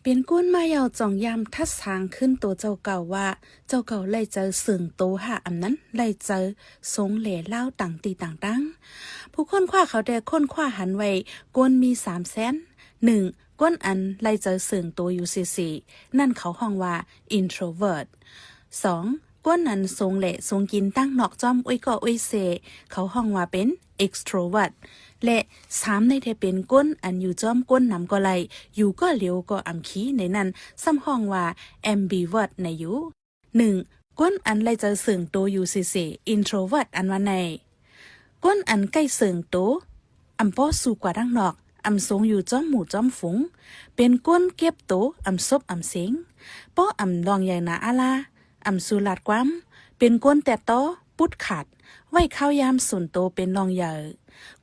เป็นก้นมายาวจ่องยามทัดสางขึ้นตัวเจ้าเก่าว่าเจ้าเก่าไล่เจอเสื่องโตหาอำนั้นไล่เจอสงเหล่เล่าต่างตีต่างตั้งผู้ค้นคว้าเขาได้ค้นคว้าหันไว้ก้นมี300,000 ก้นอันไล่เจอเสื่องโตอยู่สี่นั่นเขาห้องว่า introvert 2. ก้นอันทรงเหล่ทรงกินตั้งนอกจอมอุ้ยก็อุ้ยเสเขาห้องว่าเป็น extrovert และ3ในเทเป็นก้นอันอยู่จอมก้นนำก็ไหลอยู่ก็เหลียวก็อำขี้ในนั้นซ้ำห้องว่า ambivert ในอยู่1. ก้นอันไล่เจอเสื่องโตอยู่สี่introvert อันว่าในก้นอันใกล้เสื่องโตอำป้อสู่กว่าดังนอกอำทรงอยู่จอมหมู่จอมฝูงเป็นก้นเก็บโตอำซบอำเสียงป้ออำลองใหญ่นาอาลาอำสูลาดความเป็นก้นแต่ต้อปุดขาดไว้ข้าวยามสุนโตเป็นลองใหญ่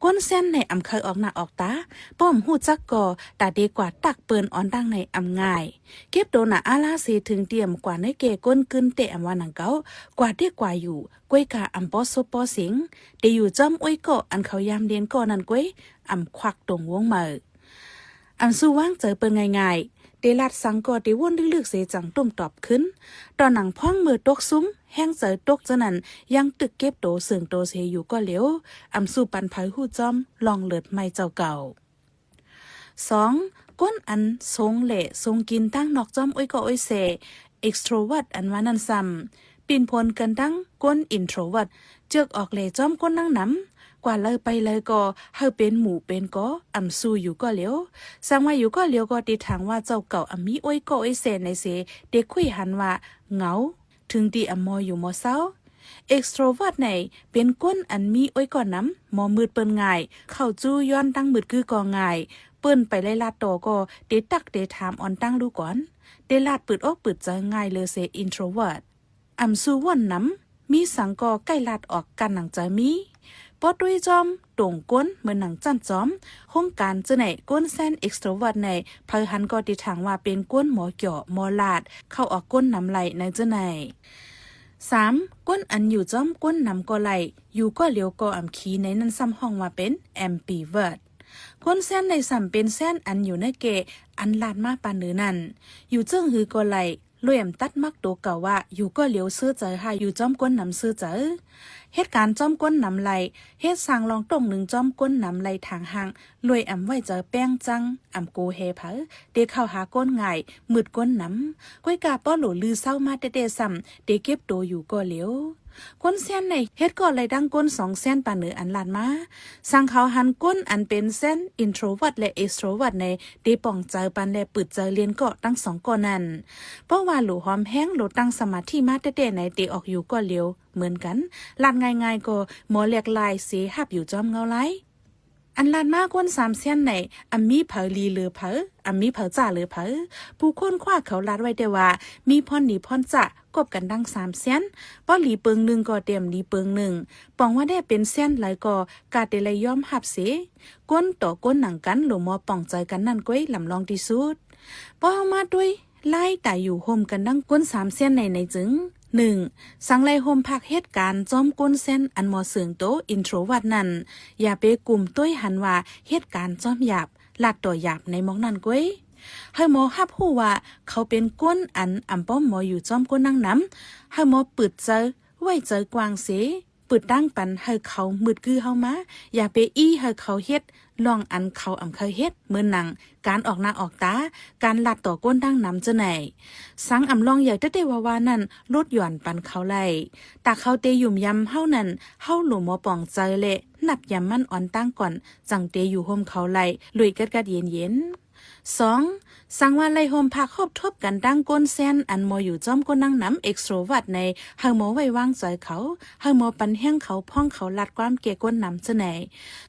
ก้นเส้นในอำเคยออกหน้าออกตาป้อมหูจักก่อตาดีกว่าตักเปินอ่อนดังในอำง่ายเก็บโดนาอาลาเสถึงเตรียมกว่าในเกก้นกึนเตะอำว่านังเกากว่าเดียกว่าอยู่ก้วยกาอำป้อซบป้อเสียงเดอยู่จอมอ้อยก็อันเขายามเดียนก็นั่นก้วยอำควักตรงวงมืออำสู้ว่างเจอเปินง่ายเดลัดสังก็ได้วนลึกๆเสจังตุ่มตอบขึ้นตอนหนังพ่องมือตกซุ้มแห้งเจอตกจะนั้นยังตึกเก็บโตเสื่องโตเสอยู่ก็เหลียวอำสู้ปันไผหู้จอมลองเลิดไม่เจ้าเก่า 2. ก้นอันทรงเหล่ทรงกินตั้งนอกจอมอ้อยก็อ้อยเส extrovert อันว่านั่นซ้ำปีนพลกันตั้งก้น introvert เจือกออกเหล่จอมก้นนั่งน้ำกว่าเลยไปเลยก็เฮาเป็นหมู่เป็นก็อำสู้อยู่ก็เหลียวสังว่าอยู่ก็เหลียวก็ติทางว่าเจ้าเก่าอำมีอ้อยก็อ้อยเสในเสเด็กคุยหันว่าเหงาถึงตีอำมออยู่มอเศร้า extrovert ในเป็นก้นอันมีอ้อยก่อนน้ำมอมืดเปิ้นง่ายเข้าจู้ย้อนตั้งมืดคือก็ง่ายเปิ้นไปไล่ลาดโตก็เดตักเดถามออนตั้งดูก่อนเดลาดปืดอกปืดใจง่ายเลยเส introvert อำสู้ว่อนน้ำมีสังก็ใกล้ลาดออกกันหนังใจมีปอดด้วยจอมตรงก้นเหมือนหนังจันจอมห้องการจะไหนก้นแซน extrovert ในเพอหันก็ติทางว่าเป็นก้นหมอเกี่ยวหมอลาดเข้าออกก้นน้ำไหลในจะไหน3. ก้นอันอยู่จอมก้นนำก็ไหลอยู่ก็เหลียวก็อำคีในนั้นซ้ำห้องว่าเป็น ambivert ก้นแซนในซ้ำเป็นแซนอันอยู่ในเกอันลาดมาปานเนือนั่นอยู่เจิ้งหือก็ไหลลวยตัดมักโตเก่าว่าอยู่ก็เหลียวซื้อใจให้อยู่จอมก้นนำซื้อใจเหตุการณ์จอมก้นนำไหลเฮ็ดสร้างลองตรงหนึ่งจอมก้นนำไหลทางห่างลวยอำไว้เจอแป้งจังอำโกเฮเผอเดเข้าหาก้นง่ายมืดก้นนำก้อยกาป้อหลูลือเศร้ามาเตซ้ำเดเก็บโตอยู่ก็เหลียวก้นเส้นในเฮ็ดก็เลยดังก้น2เส้นปานเหนืออันลานมาสั่งเขาหันก้นอันเป็นเส้น introvert และ extrovert ในเดป่องใจปันและปืดใจเรียนก็ตั้ง2ก็นั่นเพราะว่าหลูหอมแห้งหลูตั้งสมาธิมาเตในเตออกอยู่ก็เหลียวเหมือนกันลานง่ายๆก็หมอเรียกลายเสียหับอยู่จอมเงาไลอันลานมากก้น3เส้นในอัมมีเผอลีเลือเผออัมมีเผอจ่าเลือเผอผู้คนคว้าเขาลัดไว้ได้ว่ามีพ่อนหนีพ่อนจ่ากบกันดัง3เส้นป้อหลีเปิงหนึ่งก็เตรียมหลีเปิงหนึ่งปองว่าได้เป็นเส้นหลายก็กาเตเลยย่อมหับเสก้นต่อก้นหนังกันหรือมอป่องใจกันนั่นก้อยลำลองที่สุดป้อมาด้วยไล่แต่อยู่โฮมกันดังก้น3เส้นในจึง1. สังไลโฮมพักเหตุการณ์จอมก้นเส้นอันมอเสืองโตอินโทรวัดนั้นอย่าไปกลุ่มต้วยหันว่าเหตุการณ์จอมหยาบลาดตัวหยาบในมองนั้นก้อยให้หมอฮับฮู้ว่าเขาเป็นก้นอันอำป้อมหมออยู่จอมก้นนั่งน้ำให้หมอปืดเจอไว้เจอกวางเสปืดตั้งปันให้เขามืดคือเฮามาอย่าไปอี้ให้เขาเฮ็ดลองอันเขาอำเคยเฮ็ดเหมือนหนังการออกหน้าออกตาการลัดต่อก้นดังน้ำจะไหนสังอำลองใหญ่ตะเตว่านั่นลดหย่อนปันเขาไล่ตาเขาเตยุ่มยำเฮานั่นเฮาหลุมหมอป่องใจเละนับยำมันอ่อนตั้งก่อนจังเตอยู่โฮมเขาไล่ลุยกัดเย็น2. สังว่าไล่โฮมพักครบทบกันดังก้นแซนอันมออยู่จอมก้นนั่งน้ำ extrovert ในเฮาหมอไว้วางใจเขาเฮาหมอปันแห้งเขาพ่องเขาลัดความเกก้นน้ำจะไหน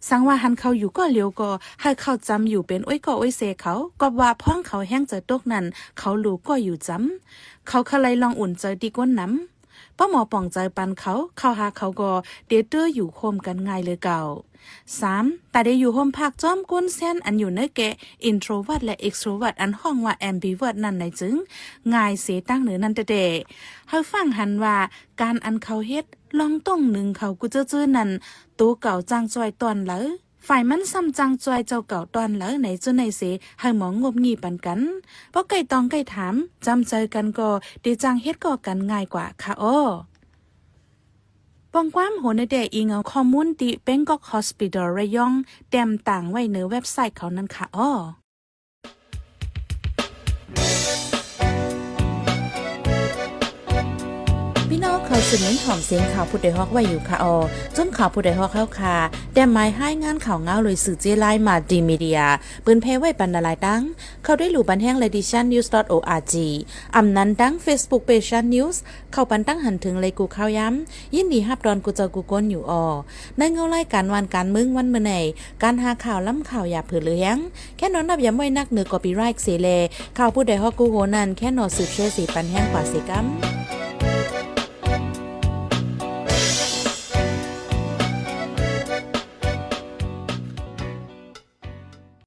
สังว่าหันเขาอยู่ก็เหลียวก็ให้เขาจำอยู่เป็นอ้อยก็อ้อยเสเขาก็ว่าพ่องเขาแห้งใจตกนั้นเขารู้ก็อยู่จำเขาเคยลองอุ่นใจดีก้นน้ำป้าหมอป่องใจปันเขาเข้าหาเขาก็เดเตอร์อยู่โฮมกันง่ายเลยเก่า3. แต่ได้อยู่โฮมพักจอมก้นเส้นอันอยู่ในแก่ introvert และ extrovert อันห้องว่า ambivert นั่นในจึงง่ายเสตั้งเหนือนั่นแต่เดเฮาฟังหันว่าการอันเขาเฮ็ดลองต้องหนึ่งเขากูเจอนั่นตัวเก่าจางจอยตอนเหลอ ฝ่ายมันซ้ำจังจอยเจ้าเก่าตอนแล้วไหนจนไหนสิให้หมองงบงีปันกันเพราะไก่ตองไก่ถามจำใจกันก็ดีจังเฮ็ดก็กันง่ายกว่าค่ะอ้อปองความโหนเดอิงเอาข้อมูลติเป็นก็ฮอสปิทอลระยองเต็มต่างไว้ในเว็บไซต์เขานั่นค่ะอ้อพี่น้องเขาสืบเน้นหอมเสียงข่าวผู้ใดฮอกไว้อยู่ค่ะจนข่าวผู้ใดฮอกเข้าค่ะแต่หมายให้งานข่าวเงาเลยสื่อเจไลน์มาดีมีเดียปืนเพไว้ปันนาลายดังเขาได้หลู่บันแห้ง leditionnews.org อำนั้นดัง Facebook page news เข้าปันตั้งหันถึงเลยกูข่าวย้ำยินดีฮับดอนกูเจอกูก้นอยู่ในเงาไล่การวันการมึงวันเมื่อไหนการหาข่าวล้ำข่าวอย่าเผือเลี้ยงแค่นอนนับย้ำไว้นักเหนือกอปีไรค์เสเลข่าวผู้ใดฮอกกูโหนันแค่นอสืบเชื่อสีปันแห้งกว่าสีกัม